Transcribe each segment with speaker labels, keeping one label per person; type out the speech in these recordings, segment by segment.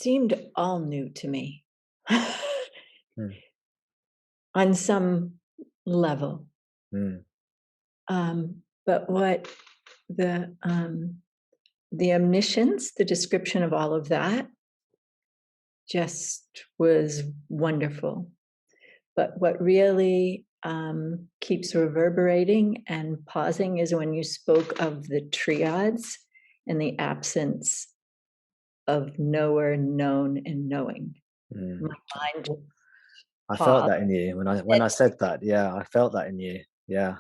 Speaker 1: seemed all new to me
Speaker 2: Mm,
Speaker 1: on some level.
Speaker 2: mm,
Speaker 1: But what the the omniscience, the description of all of that, just was wonderful. But what really keeps reverberating and pausing is when you spoke of the triads and the absence of knower, known, and knowing.
Speaker 2: mm.
Speaker 1: My mind
Speaker 2: I felt
Speaker 1: paused.
Speaker 2: that in you when I said that. Yeah, I felt that in you. Yeah.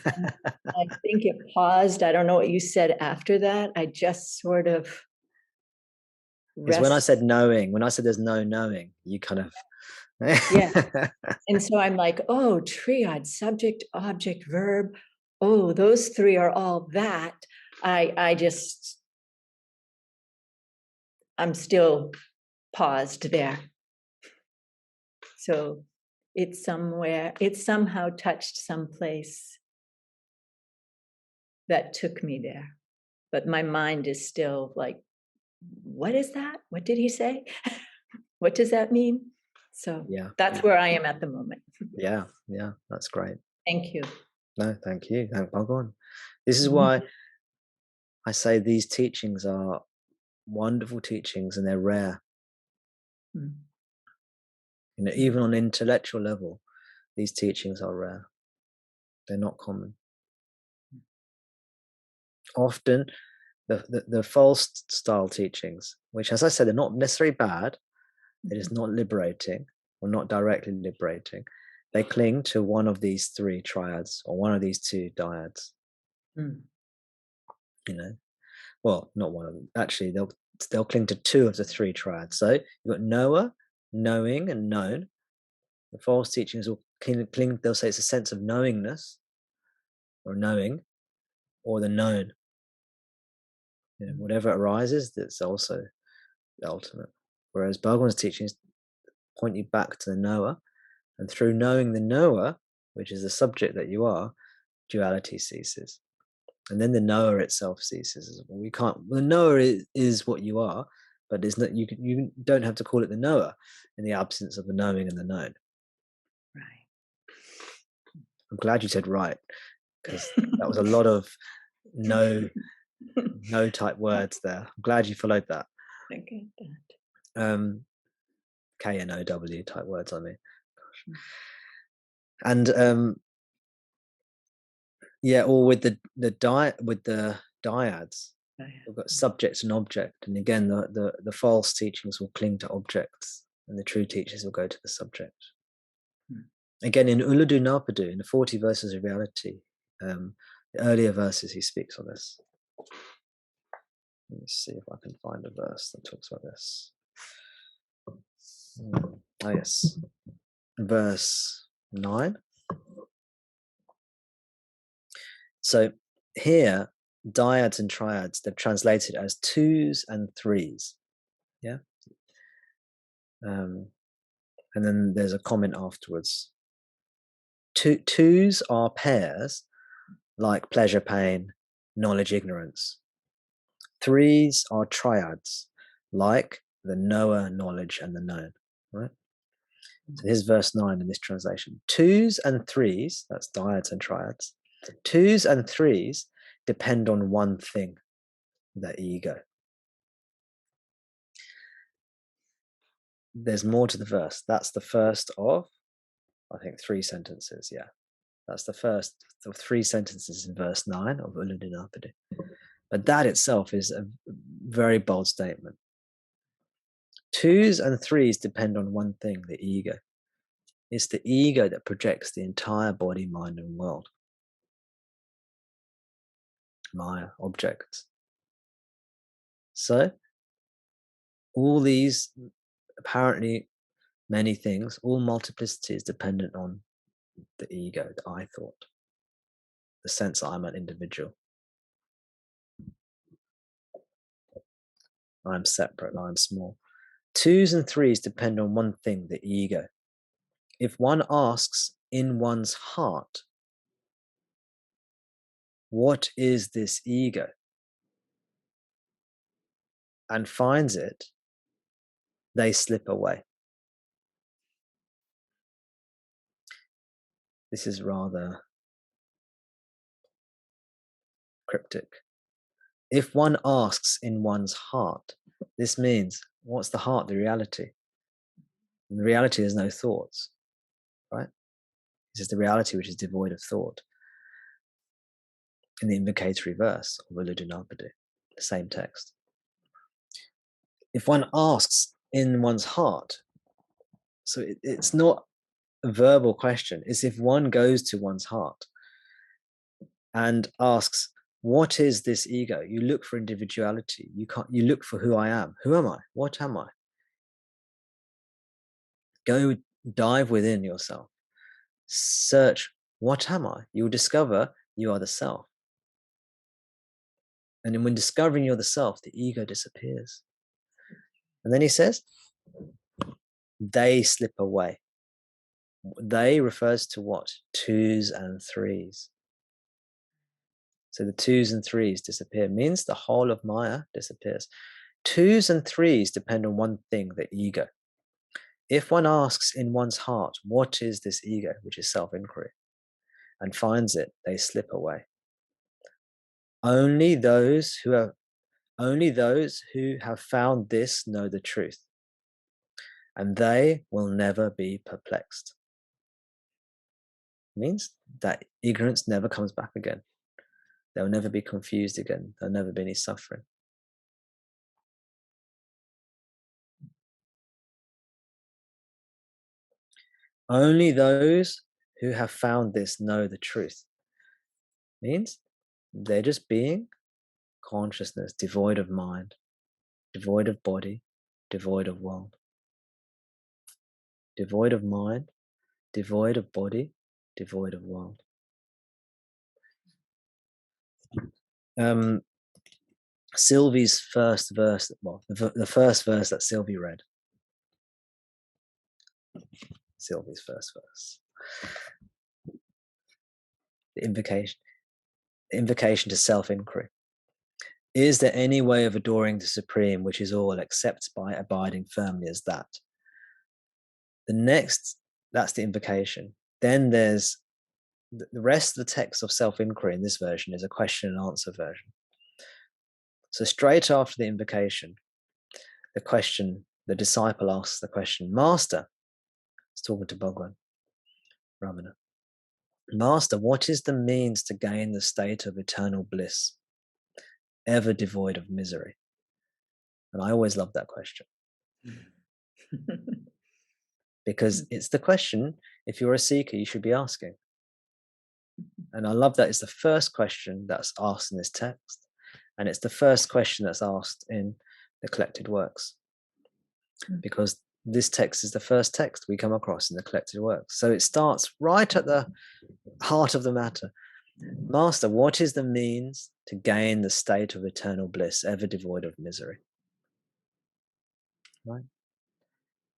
Speaker 1: And I think it paused. I don't know what you said after that. I just sort of
Speaker 2: It's when I
Speaker 1: rest.
Speaker 2: said knowing, when I said there's no knowing, you kind of
Speaker 1: Yeah. And so I'm like, oh, triad, subject, object, verb. Oh, those three are all that. I just, I'm still paused there. So it's somewhere, it somehow touched someplace that took me there. But my mind is still like, what is that? What did he say? What does that mean? So
Speaker 2: yeah,
Speaker 1: that's where I am at the moment.
Speaker 2: yeah, yeah. That's great.
Speaker 1: Thank you.
Speaker 2: No, thank you. Thank Bhagwan. This is why
Speaker 1: Mhm.
Speaker 2: I say these teachings are wonderful teachings and they're rare.
Speaker 1: Mm.
Speaker 2: You know, even on an intellectual level, these teachings are rare. They're not common. Often, the false style teachings, which, as I said, are not necessarily bad, it is not liberating or not directly liberating. They cling to one of these three triads or one of these two dyads.
Speaker 1: Mm.
Speaker 2: You know, well, not one of them. Actually, they'll cling to two of the three triads. So you've got knower, knowing, and known. The false teachings will cling. They'll say it's a sense of knowingness or knowing, or the known. You know, whatever arises, that's also the ultimate. Whereas Bhagwan's teachings point you back to the knower, and through knowing the knower, which is the subject that you are, duality ceases, and then the knower itself ceases. We can't. The knower is what you are, but it's not. You don't have to call it the knower in the absence of the knowing and the known.
Speaker 1: Right.
Speaker 2: I'm glad you said right, because that was a lot of no type words there. I'm glad you followed that.
Speaker 1: I get that.
Speaker 2: KNOW type words, I mean.
Speaker 1: Mm.
Speaker 2: And yeah, or with the dyads,
Speaker 1: I-
Speaker 2: we've got subject and object, and again the false teachings will cling to objects, and the true teachers will go to the subject.
Speaker 1: Mm.
Speaker 2: Again, in Ulladu Narpadu, in the 40 verses of reality, the earlier verses he speaks on this. Let me see if I can find a verse that talks about this. Oh yes, verse 9. So here, dyads and triads, they're translated as twos and threes. Yeah. And then there's a comment afterwards. Twos are pairs, like pleasure, pain, knowledge, ignorance. Threes are triads, like the knower, knowledge, and the known. Right. So here's verse 9 in this translation. Twos and threes, that's dyads and triads. Twos and threes depend on one thing, the ego. There's more to the verse. That's the first of, I think, 3 sentences. Yeah, that's the first of 3 sentences in verse 9 of Ulladu Narpadu. But that itself is a very bold statement. Twos and threes depend on one thing, the ego. It's the ego that projects the entire body, mind, and world. Maya, objects. So, all these apparently many things, all multiplicity is dependent on the ego, the I thought, the sense I'm an individual. I'm separate, I'm small. Twos and threes depend on one thing, the ego. If one asks in one's heart, what is this ego? And finds it, they slip away. This is rather cryptic. If one asks in one's heart, this means, what's the heart? The reality. And the reality is no thoughts, right? This is the reality which is devoid of thought. In the invocatory verse of Ulladu, Narpadu, the same text. If one asks in one's heart, so it's not a verbal question, it's if one goes to one's heart and asks, what is this ego? You look for individuality. You look for who I am. Who am I? What am I? Go dive within yourself. Search, what am I? You'll discover you are the self. And when discovering you're the self, the ego disappears. And then he says, they slip away. They refers to what? Twos and threes. So the twos and threes disappear, means the whole of Maya disappears. Twos and threes depend on one thing, the ego. If one asks in one's heart, what is this ego, which is self-inquiry, and finds it, they slip away. Only those who have found this know the truth, and they will never be perplexed. It means that ignorance never comes back again. They'll never be confused again. There'll never be any suffering. Only those who have found this know the truth. Means they're just being consciousness, devoid of mind, devoid of body, devoid of world. Devoid of mind, devoid of body, devoid of world. Sylvie's first verse, well, the first verse that Sylvie read. Sylvie's first verse. The invocation to self-inquiry. Is there any way of adoring the Supreme which is all except by abiding firmly as that? The next, that's the invocation. Then there's the rest of the text of self-inquiry in this version is a question and answer version. So straight after the invocation, the disciple asks the question, Master, he's talking to Bhagwan, Ramana, Master, what is the means to gain the state of eternal bliss, ever devoid of misery? And I always love that question. Because it's the question, if you're a seeker, you should be asking. And I love that it's the first question that's asked in this text. And it's the first question that's asked in the collected works. Because this text is the first text we come across in the collected works. So it starts right at the heart of the matter. Master, what is the means to gain the state of eternal bliss, ever devoid of misery? Right?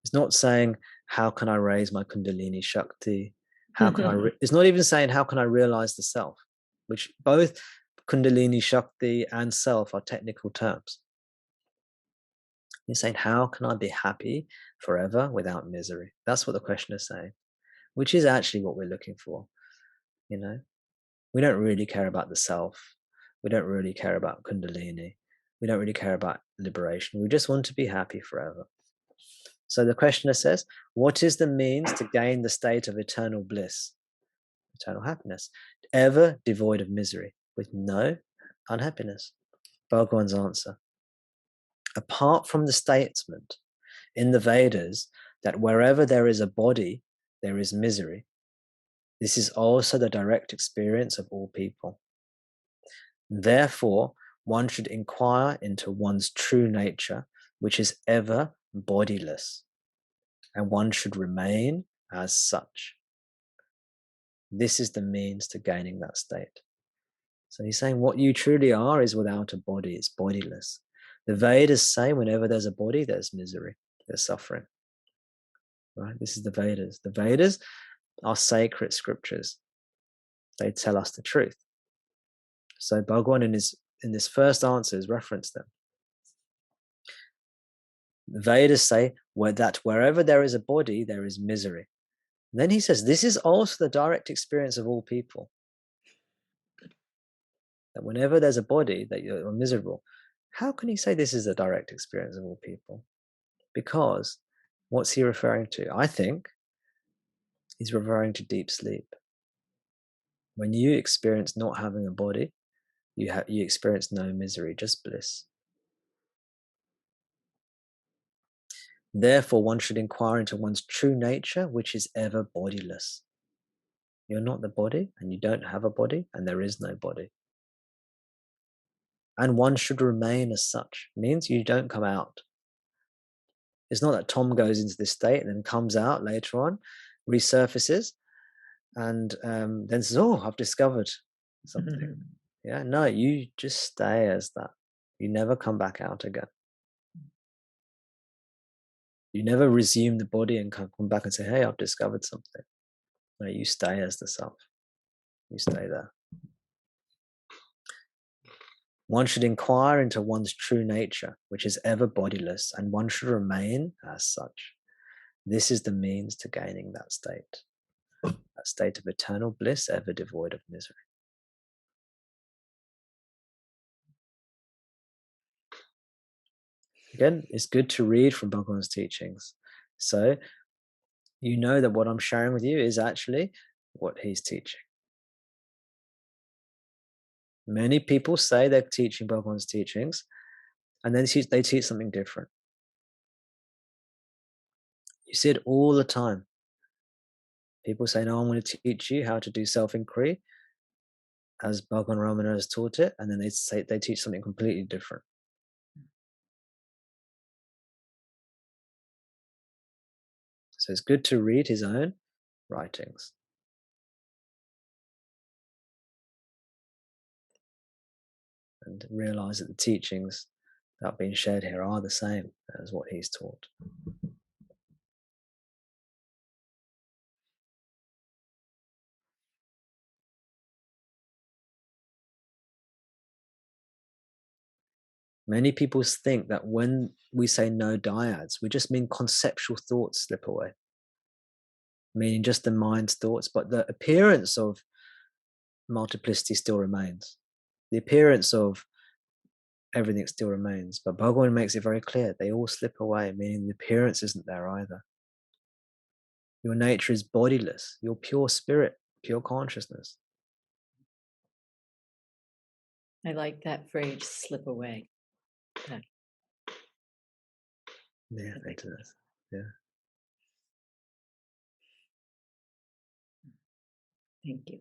Speaker 2: It's not saying, how can I raise my Kundalini Shakti? How can I? It's not even saying, how can I realize the self? Which both Kundalini Shakti and self are technical terms. He's saying, how can I be happy forever without misery? That's what the question is saying, which is actually what we're looking for. You know, we don't really care about the self. We don't really care about Kundalini. We don't really care about liberation. We just want to be happy forever. So the questioner says, what is the means to gain the state of eternal bliss, eternal happiness, ever devoid of misery, with no unhappiness? Bhagwan's answer. Apart from the statement in the Vedas that wherever there is a body, there is misery, this is also the direct experience of all people. Therefore, one should inquire into one's true nature, which is ever bodiless, and one should remain as such. This is the means to gaining that state. So he's saying what you truly are is without a body, it's bodiless. The Vedas say whenever there's a body, there's misery, there's suffering. Right? This is the Vedas. The Vedas are sacred scriptures. They tell us the truth. So Bhagwan in this first answer has referenced them. The Vedas say wherever there is a body, there is misery. And then he says, this is also the direct experience of all people. That whenever there's a body that you're miserable, how can he say this is the direct experience of all people? Because what's he referring to? I think he's referring to deep sleep. When you experience not having a body, you experience no misery, just bliss. Therefore, one should inquire into one's true nature, which is ever bodiless. You're not the body, and you don't have a body, and there is no body. And one should remain as such. It means you don't come out. It's not that Tom goes into this state and then comes out later on, resurfaces, and then says, "Oh, I've discovered something." Yeah, no, you just stay as that. You never come back out again. You never resume the body and come back and say, "Hey, I've discovered something." No, you stay as the self. You stay there. One should inquire into one's true nature, which is ever bodiless, and one should remain as such. This is the means to gaining that state of eternal bliss, ever devoid of misery. Again, it's good to read from Bhagavan's teachings. So you know that what I'm sharing with you is actually what he's teaching. Many people say they're teaching Bhagavan's teachings, and then they teach something different. You see it all the time. People say, "No, I'm going to teach you how to do self-inquiry as Bhagavan Ramana has taught it," and then they teach something completely different. So it's good to read his own writings. And realize that the teachings that are being shared here are the same as what he's taught. Many people think that when we say no dyads, we just mean conceptual thoughts slip away, meaning just the mind's thoughts, but the appearance of multiplicity still remains. The appearance of everything still remains, but Bhagavan makes it very clear they all slip away, meaning the appearance isn't there either. Your nature is bodiless, you're pure spirit, pure consciousness.
Speaker 1: I like that phrase, slip away. Yeah.
Speaker 2: Yeah, it is. Yeah.
Speaker 1: Thank you.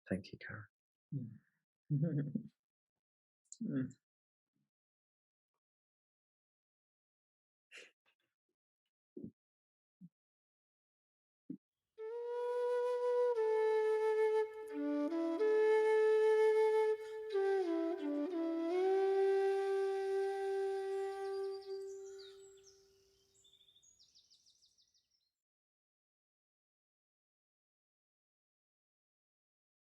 Speaker 2: Thank you, Karen.
Speaker 1: Mm. Mm.